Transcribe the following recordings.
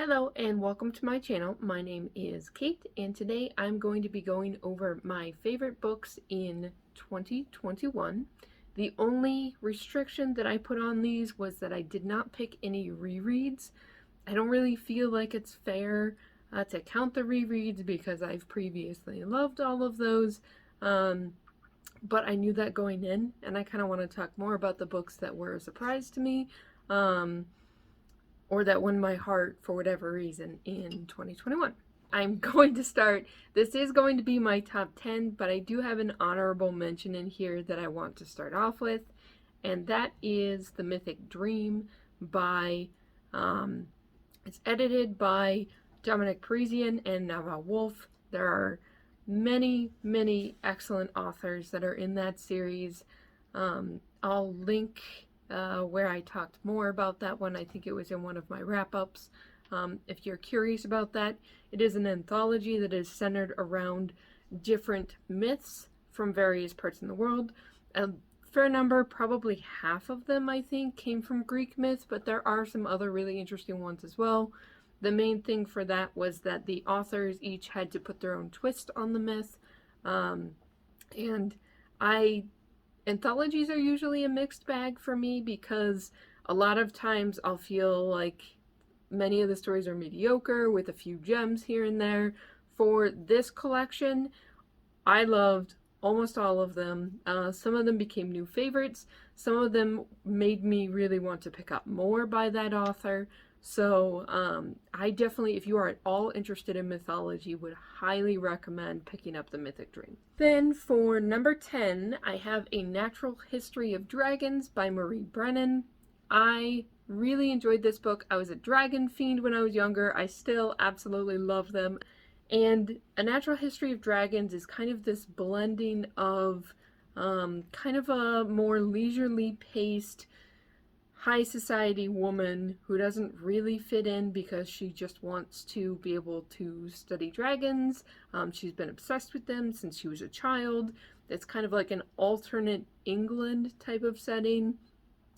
Hello and welcome to my channel. My name is Kate and today I'm going to be going over my favorite books in 2021. The only restriction that I put on these was that I did not pick any rereads. I don't really feel like it's fair to count the rereads because I've previously loved all of those, but I knew that going in, and I kind of want to talk more about the books that were a surprise to me. Or that won my heart for whatever reason in 2021. I'm going to start, this is going to be my top 10, but I do have an honorable mention in here that I want to start off with, and that is The Mythic Dream by, it's edited by Dominik Parisien and Navah Wolfe. There are many excellent authors that are in that series. I'll link where I talked more about that one. I think it was in one of my wrap-ups. If you're curious about that, it is an anthology that is centered around different myths from various parts in the world. A fair number, probably half of them, I think, came from Greek myth, but there are some other really interesting ones as well. The main thing for that was that the authors each had to put their own twist on the myth, anthologies are usually a mixed bag for me because a lot of times I'll feel like many of the stories are mediocre with a few gems here and there. For this collection, I loved almost all of them. Some of them became new favorites. Some of them made me really want to pick up more by that author. So I definitely, if you are at all interested in mythology, would highly recommend picking up The Mythic Dream. Then for number 10, I have A Natural History of Dragons by Brennan. I really enjoyed this book. I was a dragon fiend when I was younger. I still absolutely love them. And A Natural History of Dragons is kind of this blending of kind of a more leisurely paced high society woman who doesn't really fit in because she just wants to be able to study dragons. She's been obsessed with them since she was a child. It's kind of like an alternate England type of setting.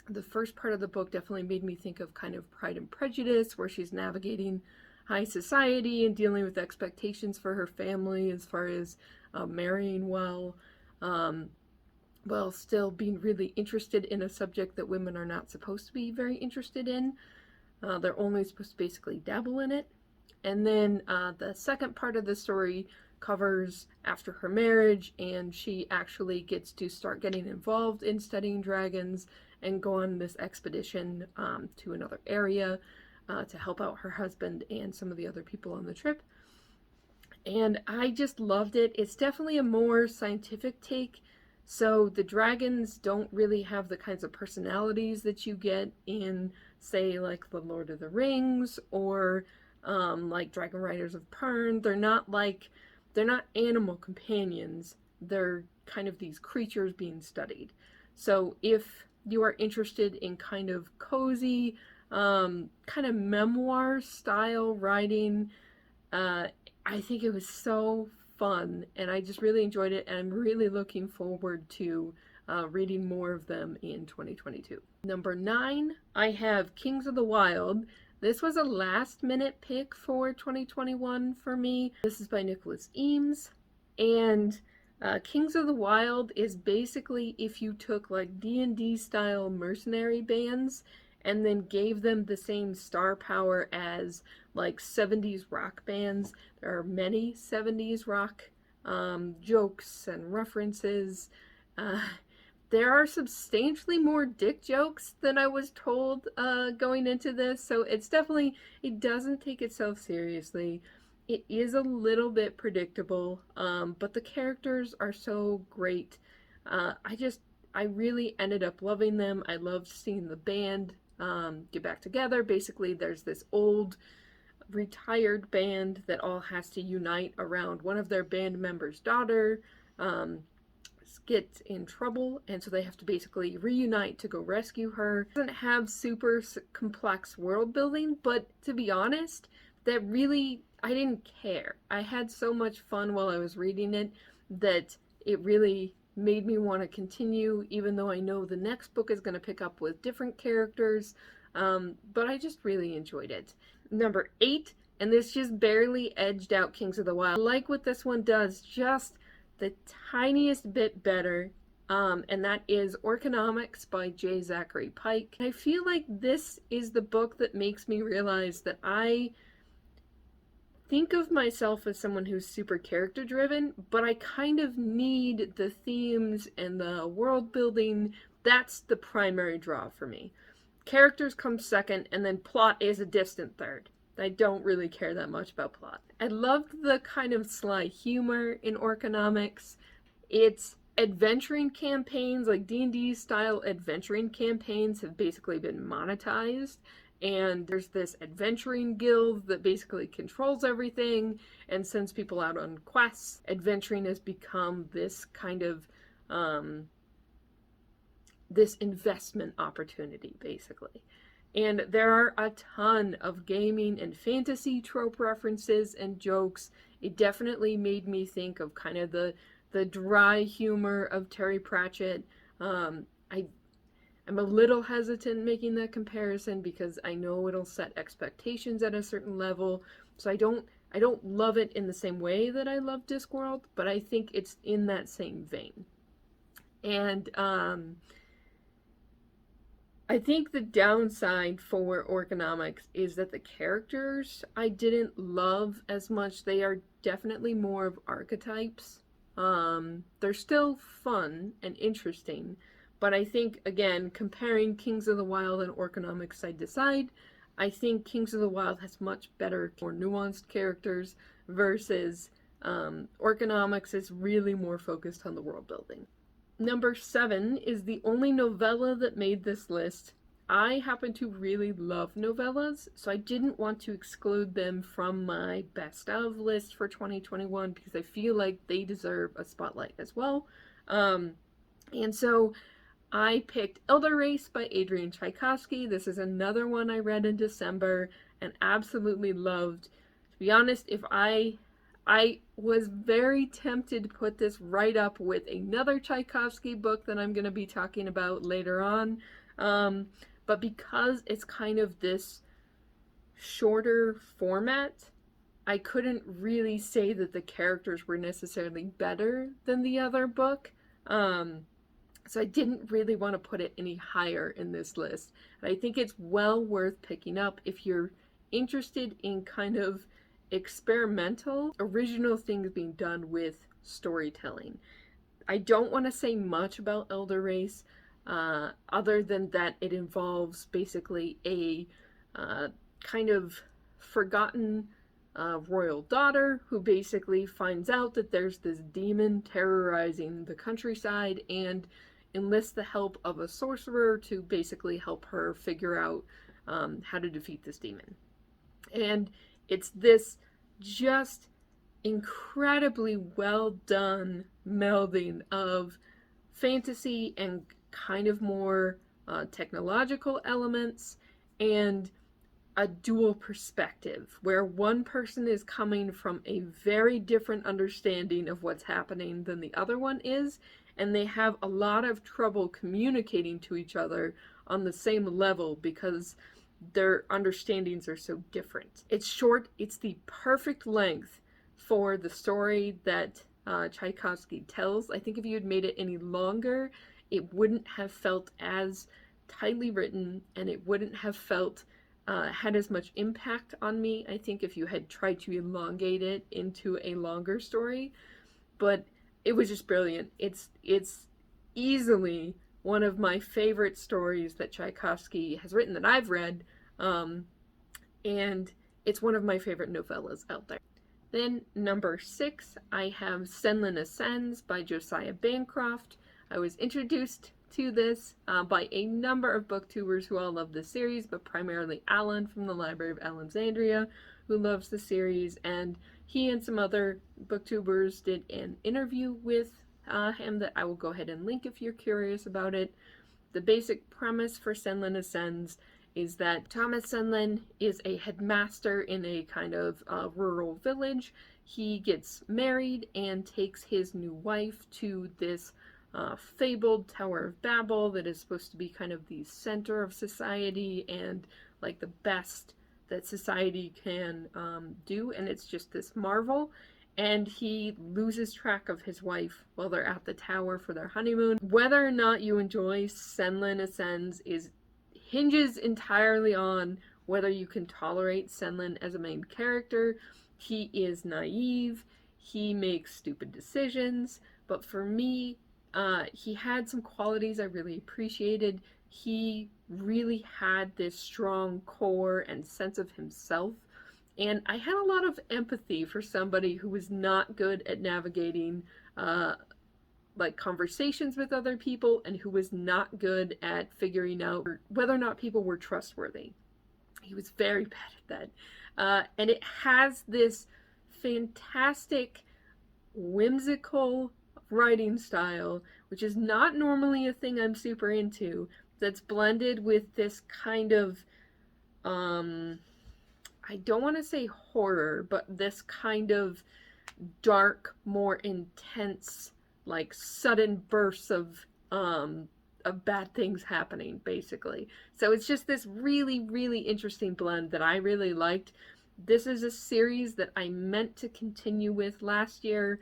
The first part of the book definitely made me think of kind of Pride and Prejudice, where she's navigating high society and dealing with expectations for her family as far as marrying well, while still being really interested in a subject that women are not supposed to be very interested in. They're only supposed to basically dabble in it. And then the second part of the story covers after her marriage, and she actually gets to start getting involved in studying dragons and go on this expedition to another area to help out her husband and some of the other people on the trip. And I just loved it. It's definitely a more scientific take. So the dragons don't really have the kinds of personalities that you get in, say, like The Lord of the Rings or like Dragon Riders of Pern. They're not animal companions. They're kind of these creatures being studied. So if you are interested in kind of cozy, kind of memoir style writing, I think it was so fun, and I just really enjoyed it, and I'm really looking forward to reading more of them in 2022. Number 9, I have Kings of the Wild. This was a last-minute pick for 2021 for me. This is by Nicholas Eames, and Kings of the Wild is basically if you took like D&D style mercenary bands and then gave them the same star power as like 70s rock bands. There are many 70s rock jokes and references. There are substantially more dick jokes than I was told going into this, so it's definitely, it doesn't take itself seriously. It is a little bit predictable, but the characters are so great. I really ended up loving them. I loved seeing the band get back together. Basically, there's this old retired band that all has to unite around one of their band members' daughter gets in trouble, and so they have to basically reunite to go rescue her. It doesn't have super complex world building, but to be honest, that really, I didn't care. I had so much fun while I was reading it that it really made me want to continue, even though I know the next book is going to pick up with different characters, but I just really enjoyed it. Number 8, and this just barely edged out Kings of the Wild. I like what this one does, just the tiniest bit better, and that is Orconomics by Zachary Pike. I feel like this is the book that makes me realize that I think of myself as someone who's super character driven, but I kind of need the themes and the world building. That's the primary draw for me. Characters come second, and then plot is a distant third. I don't really care that much about plot. I loved the kind of sly humor in Orconomics. It's adventuring campaigns, like D&D style adventuring campaigns have basically been monetized, and there's this adventuring guild that basically controls everything and sends people out on quests. Adventuring has become this kind of this investment opportunity, basically. And there are a ton of gaming and fantasy trope references and jokes. It definitely made me think of kind of the dry humor of Terry Pratchett. I'm a little hesitant making that comparison because I know it'll set expectations at a certain level. So I don't love it in the same way that I love Discworld, but I think it's in that same vein. And I think the downside for Orconomics is that the characters I didn't love as much. They are definitely more of archetypes. They're still fun and interesting, but I think, again, comparing Kings of the Wild and Orconomics side to side, I think Kings of the Wild has much better, more nuanced characters versus Orconomics is really more focused on the world building. Number 7 is the only novella that made this list. I happen to really love novellas, so I didn't want to exclude them from my best of list for 2021 because I feel like they deserve a spotlight as well. And so I picked Elder Race by Adrian Tchaikovsky. This is another one I read in December and absolutely loved. To be honest, if I was very tempted to put this right up with another Tchaikovsky book that I'm going to be talking about later on. But because it's kind of this shorter format, I couldn't really say that the characters were necessarily better than the other book. So I didn't really want to put it any higher in this list. And I think it's well worth picking up if you're interested in kind of experimental, original things being done with storytelling. I don't want to say much about Elder Race, other than that it involves basically a kind of forgotten royal daughter who basically finds out that there's this demon terrorizing the countryside and enlists the help of a sorcerer to basically help her figure out how to defeat this demon. And it's this just incredibly well done melding of fantasy and kind of more technological elements and a dual perspective where one person is coming from a very different understanding of what's happening than the other one is, and they have a lot of trouble communicating to each other on the same level because their understandings are so different. It's short, it's the perfect length for the story that Tchaikovsky tells. I think if you had made it any longer, it wouldn't have felt as tightly written and it wouldn't have felt had as much impact on me, I think, if you had tried to elongate it into a longer story. But it was just brilliant. It's easily one of my favorite stories that Tchaikovsky has written that I've read, and it's one of my favorite novellas out there. Then number 6, I have Senlin Ascends by Josaiah Bancroft. I was introduced to this by a number of booktubers who all love the series, but primarily Alan from the Library of Alexandria, who loves the series, and he and some other booktubers did an interview with him that I will go ahead and link if you're curious about it. The basic premise for Senlin Ascends is that Thomas Senlin is a headmaster in a kind of rural village. He gets married and takes his new wife to this fabled Tower of Babel that is supposed to be kind of the center of society and like the best that society can do, and it's just this marvel. And he loses track of his wife while they're at the tower for their honeymoon. Whether or not you enjoy Senlin Ascends hinges entirely on whether you can tolerate Senlin as a main character. He is naive, he makes stupid decisions, but for me, he had some qualities I really appreciated. He really had this strong core and sense of himself, and I had a lot of empathy for somebody who was not good at navigating like conversations with other people, and who was not good at figuring out whether or not people were trustworthy. He was very bad at that. And it has this fantastic, whimsical writing style, which is not normally a thing I'm super into, that's blended with this kind of, I don't want to say horror, but this kind of dark, more intense, like sudden bursts of bad things happening, basically. So it's just this really, really interesting blend that I really liked. This is a series that I meant to continue with last year.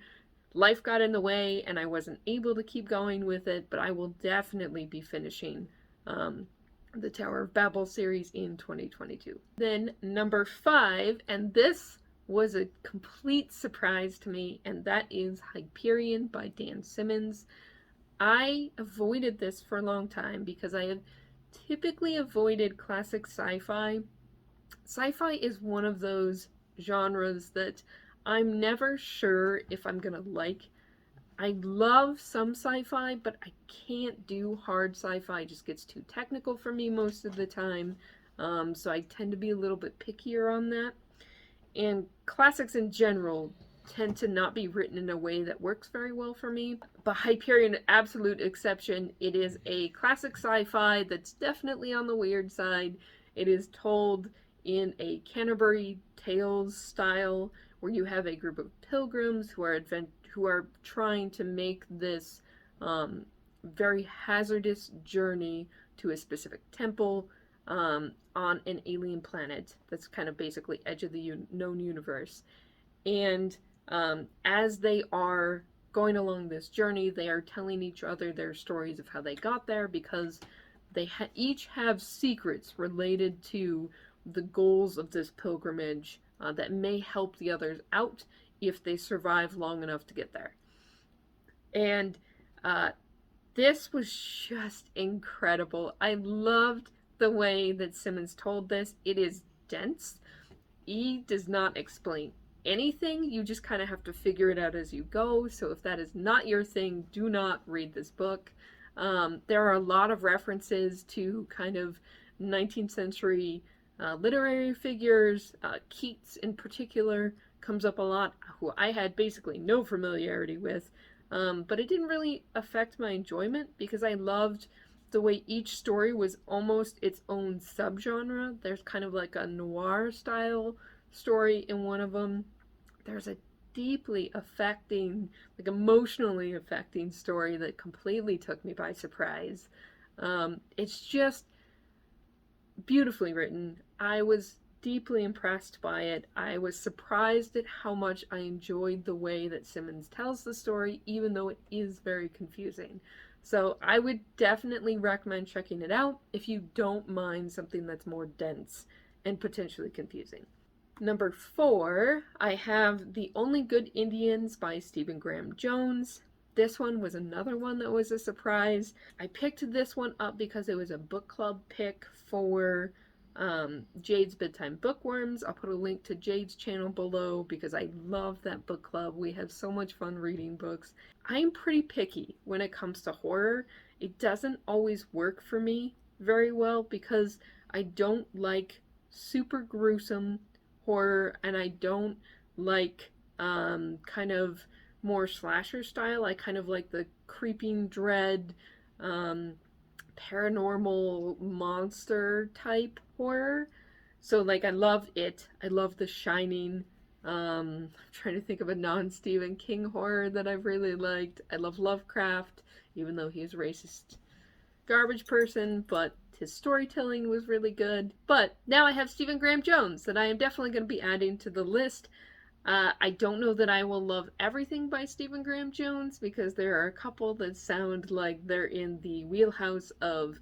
Life got in the way and I wasn't able to keep going with it, but I will definitely be finishing the Tower of Babel series in 2022. Then number 5, and this was a complete surprise to me, and that is Hyperion by Dan Simmons. I avoided this for a long time because I have typically avoided classic sci-fi. Sci-fi is one of those genres that I'm never sure if I'm gonna like. I love some sci-fi, but I can't do hard sci-fi. It just gets too technical for me most of the time. So I tend to be a little bit pickier on that. And classics in general tend to not be written in a way that works very well for me. But Hyperion, absolute exception. It is a classic sci-fi that's definitely on the weird side. It is told in a Canterbury Tales style, where you have a group of pilgrims who are trying to make this very hazardous journey to a specific temple on an alien planet that's kind of basically edge of the known universe. And as they are going along this journey, they are telling each other their stories of how they got there, because they each have secrets related to the goals of this pilgrimage that may help the others out if they survive long enough to get there. And this was just incredible. I loved the way that Simmons told this. It is dense. He does not explain anything. You just kind of have to figure it out as you go. So if that is not your thing, do not read this book. There are a lot of references to kind of 19th century literary figures. Keats in particular comes up a lot, who I had basically no familiarity with. But it didn't really affect my enjoyment, because I loved the way each story was almost its own subgenre. There's kind of like a noir style story in one of them. There's a deeply affecting, like emotionally affecting story that completely took me by surprise. It's just beautifully written. I was deeply impressed by it. I was surprised at how much I enjoyed the way that Simmons tells the story, even though it is very confusing. So I would definitely recommend checking it out if you don't mind something that's more dense and potentially confusing. Number 4, I have The Only Good Indians by Stephen Graham Jones. This one was another one that was a surprise. I picked this one up because it was a book club pick for Jade's Bedtime Bookworms. I'll put a link to Jade's channel below because I love that book club. We have so much fun reading books. I'm pretty picky when it comes to horror. It doesn't always work for me very well because I don't like super gruesome horror, and I don't like kind of more slasher style. I kind of like the creeping dread, paranormal monster type horror. So like I love it. I love The Shining. I'm trying to think of a non-Stephen King horror that I've really liked. I love Lovecraft, even though he's racist garbage person, but his storytelling was really good. But now I have Stephen Graham Jones that I am definitely going to be adding to the list. I don't know that I will love everything by Stephen Graham Jones, because there are a couple that sound like they're in the wheelhouse of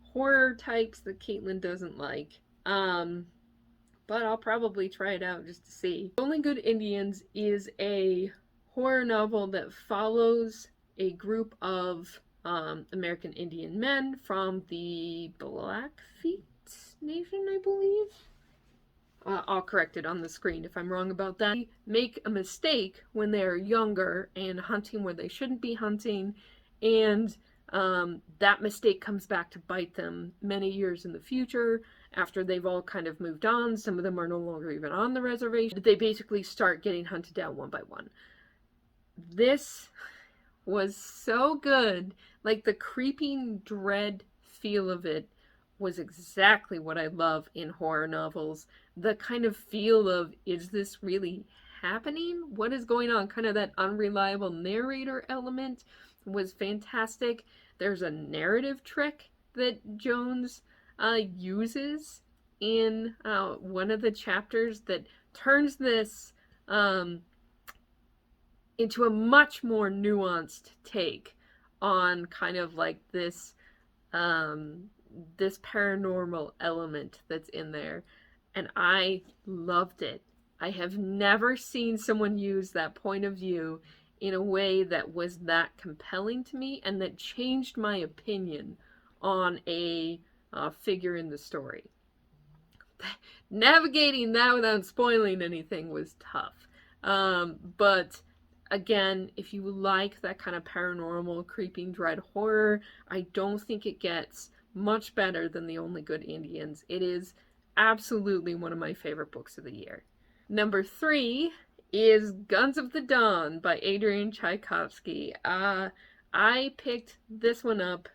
horror types that Caitlin doesn't like. But I'll probably try it out just to see. Only Good Indians is a horror novel that follows a group of American Indian men from the Blackfeet Nation, I believe. I'll correct it on the screen if I'm wrong about that. They make a mistake when they're younger and hunting where they shouldn't be hunting, and that mistake comes back to bite them many years in the future after they've all kind of moved on. Some of them are no longer even on the reservation. They basically start getting hunted down one by one. This was so good. Like, the creeping dread feel of it was exactly what I love in horror novels. The kind of feel of, is this really happening? What is going on? Kind of that unreliable narrator element was fantastic. There's a narrative trick that Jones uses in one of the chapters that turns this into a much more nuanced take on kind of like this this paranormal element that's in there, and I loved it. I have never seen someone use that point of view in a way that was that compelling to me and that changed my opinion on a figure in the story. Navigating that without spoiling anything was tough. But again, if you like that kind of paranormal, creeping, dread horror, I don't think it gets much better than The Only Good Indians. It is absolutely one of my favorite books of the year. Number 3 is Guns of the Dawn by Adrian Tchaikovsky. I picked this one up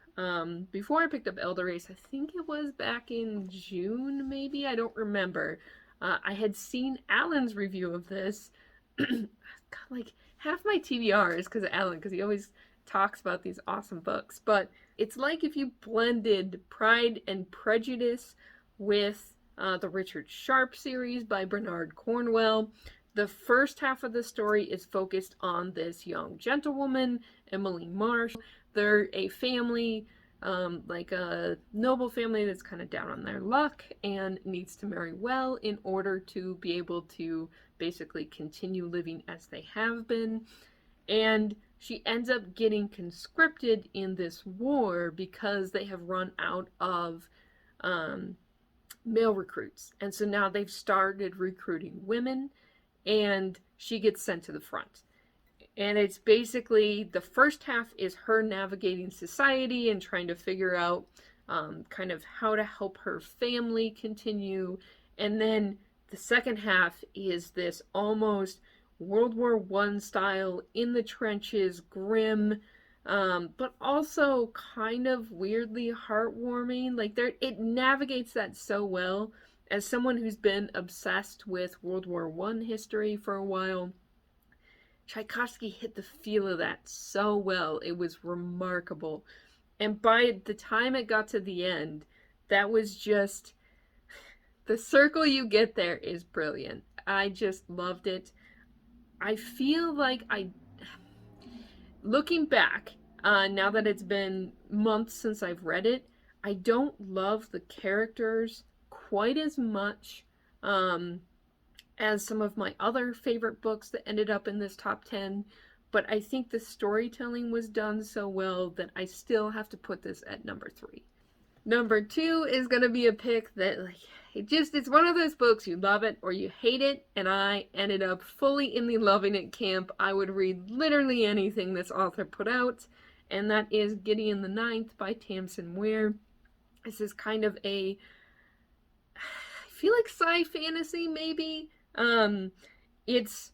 before I picked up Elder Race. I think it was back in June, maybe? I don't remember. I had seen Alan's review of this. God, like, half my TBR is because of Alan, because he always talks about these awesome books. But it's like if you blended Pride and Prejudice with the Richard Sharp series by Bernard Cornwell. The first half of the story is focused on this young gentlewoman, Emily Marsh. They're a family, like a noble family that's kind of down on their luck and needs to marry well in order to be able to basically continue living as they have been. And she ends up getting conscripted in this war because they have run out of male recruits. And so now they've started recruiting women, and she gets sent to the front. And it's basically, the first half is her navigating society and trying to figure out kind of how to help her family continue. And then the second half is this almost World War I style, in the trenches, grim, but also kind of weirdly heartwarming. Like, it navigates that so well. As someone who's been obsessed with World War I history for a while, Tchaikovsky hit the feel of that so well. It was remarkable. And by the time it got to the end, that was just, the circle you get there is brilliant. I just loved it. I feel like looking back, now that it's been months since I've read it, I don't love the characters quite as much as some of my other favorite books that ended up in this top 10, but I think the storytelling was done so well that I still have to put this at number 3. Number 2 is going to be a pick that, like, it's one of those books, you love it or you hate it, and I ended up fully in the loving it camp. I would read literally anything this author put out, and that is Gideon the Ninth by Tamsyn Muir. This is kind of I feel like sci-fantasy, maybe. It's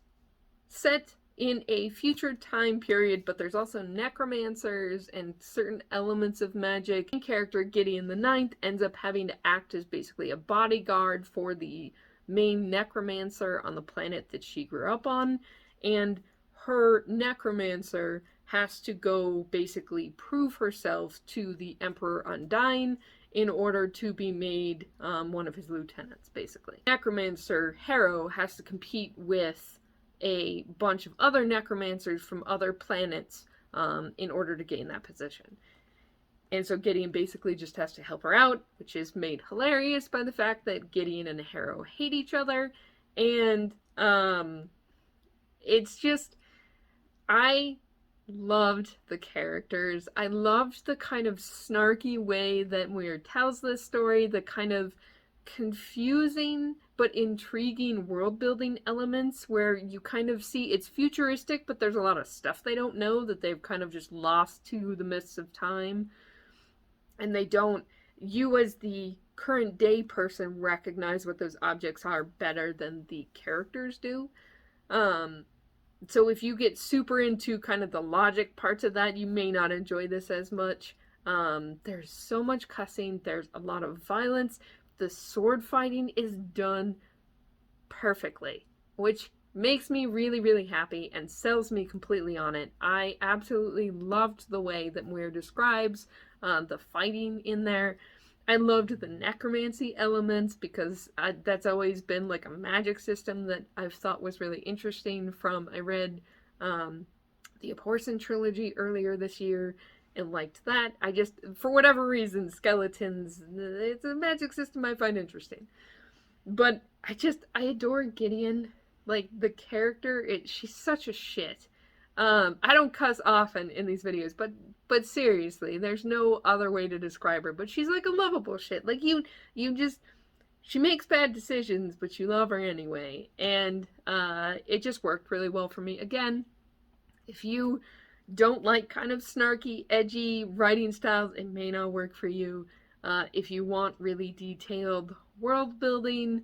set in a future time period, but there's also necromancers and certain elements of magic. The character Gideon the Ninth ends up having to act as basically a bodyguard for the main necromancer on the planet that she grew up on, and her necromancer has to go basically prove herself to the Emperor Undyne in order to be made one of his lieutenants, basically. Necromancer Harrow has to compete with a bunch of other necromancers from other planets in order to gain that position. And so Gideon basically just has to help her out, which is made hilarious by the fact that Gideon and Harrow hate each other. And it's just, I loved the characters. I loved the kind of snarky way that Muir tells this story, the kind of confusing but intriguing world building elements where you kind of see it's futuristic, but there's a lot of stuff they don't know that they've kind of just lost to the mists of time. And they don't, you as the current day person recognize what those objects are better than the characters do. So if you get super into kind of the logic parts of that, you may not enjoy this as much. There's so much cussing, there's a lot of violence. The sword fighting is done perfectly, which makes me really, really happy and sells me completely on it. I absolutely loved the way that Muir describes the fighting in there. I loved the necromancy elements because that's always been like a magic system that I've thought was really interesting from, I read the Parisien trilogy earlier this year and liked that. I just, for whatever reason, skeletons, it's a magic system I find interesting. But I adore Gideon. Like, the character, she's such a shit. I don't cuss often in these videos, but seriously, there's no other way to describe her. But she's like a lovable shit. Like, you just, she makes bad decisions, but you love her anyway. And it just worked really well for me. Again, if you don't like kind of snarky, edgy writing styles, it may not work for you. If you want really detailed world building,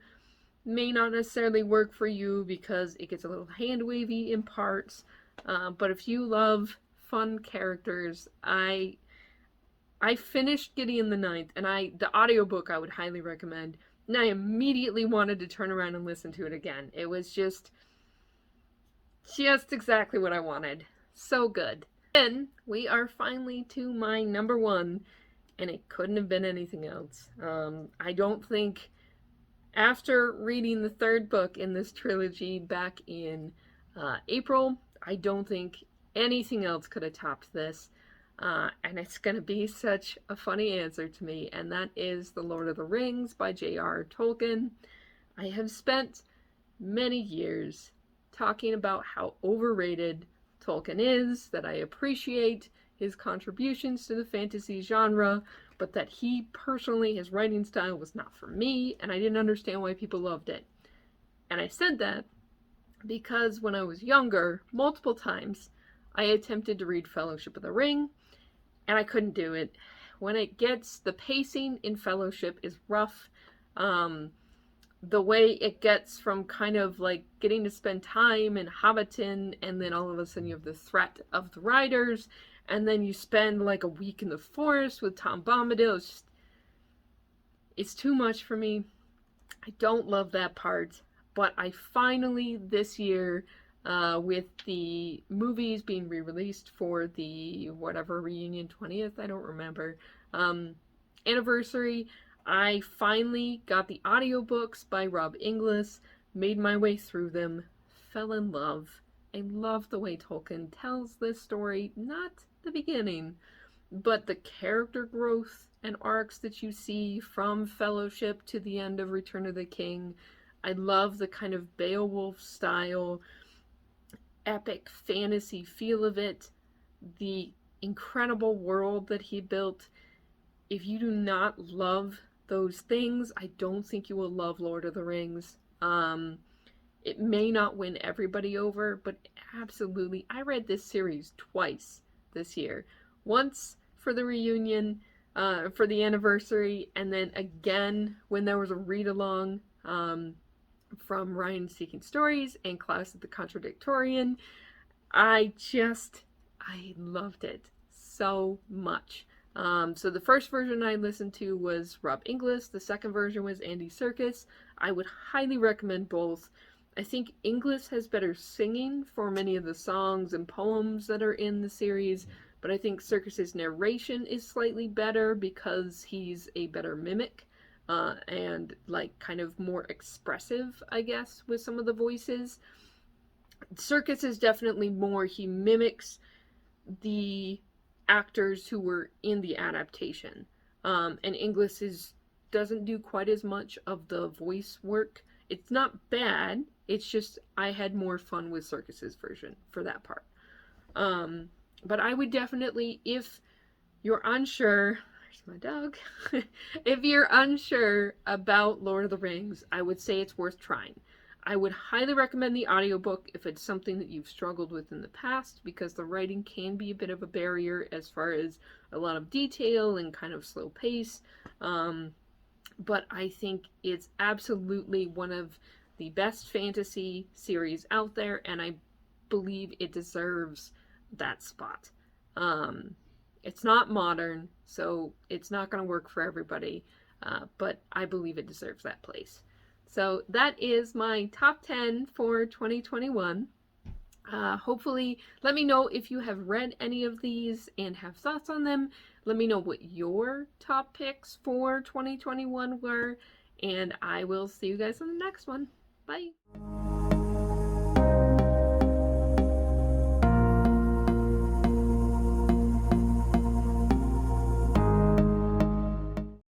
may not necessarily work for you because it gets a little hand-wavy in parts. But if you love fun characters, I finished Gideon the Ninth, and the audiobook I would highly recommend, and I immediately wanted to turn around and listen to it again. It was just exactly what I wanted. So good. Then we are finally to my number one, and it couldn't have been anything else. I don't think, after reading the third book in this trilogy back in April, I don't think anything else could have topped this. And it's going to be such a funny answer to me, and that is The Lord of the Rings by J.R.R. Tolkien. I have spent many years talking about how overrated Tolkien is, that I appreciate his contributions to the fantasy genre, but that he personally, his writing style was not for me, and I didn't understand why people loved it. And I said that because when I was younger, multiple times, I attempted to read Fellowship of the Ring, and I couldn't do it. When it gets, the pacing in Fellowship is rough. The way it gets from kind of like getting to spend time in Hobbiton, and then all of a sudden you have the threat of the riders, and then you spend like a week in the forest with Tom Bombadil. It's too much for me. I don't love that part, but I finally, this year, with the movies being re-released for the whatever reunion 20th, I don't remember, anniversary, I finally got the audiobooks by Rob Inglis, made my way through them, fell in love. I love the way Tolkien tells this story, not the beginning, but the character growth and arcs that you see from Fellowship to the end of Return of the King. I love the kind of Beowulf style, epic fantasy feel of it, the incredible world that he built. If you do not love those things, I don't think you will love Lord of the Rings. It may not win everybody over, but absolutely. I read this series twice this year. Once for the reunion, for the anniversary, and then again when there was a read-along from Ryan Seeking Stories and Klaus at the Contradictorian. I loved it so much. So the first version I listened to was Rob Inglis. The second version was Andy Serkis. I would highly recommend both. I think Inglis has better singing for many of the songs and poems that are in the series, but I think Circus's narration is slightly better because he's a better mimic, and like kind of more expressive, I guess, with some of the voices. Circus is definitely more, he mimics the actors who were in the adaptation. And Inglis doesn't do quite as much of the voice work. It's not bad. It's just I had more fun with Circus's version for that part. But I would definitely, if you're unsure, there's my dog. If you're unsure about Lord of the Rings, I would say it's worth trying. I would highly recommend the audiobook if it's something that you've struggled with in the past, because the writing can be a bit of a barrier as far as a lot of detail and kind of slow pace. But I think it's absolutely one of the best fantasy series out there, and I believe it deserves that spot. It's not modern, so it's not going to work for everybody, but I believe it deserves that place. So that is my top 10 for 2021. Hopefully, let me know if you have read any of these and have thoughts on them. Let me know what your top picks for 2021 were, and I will see you guys on the next one. Bye.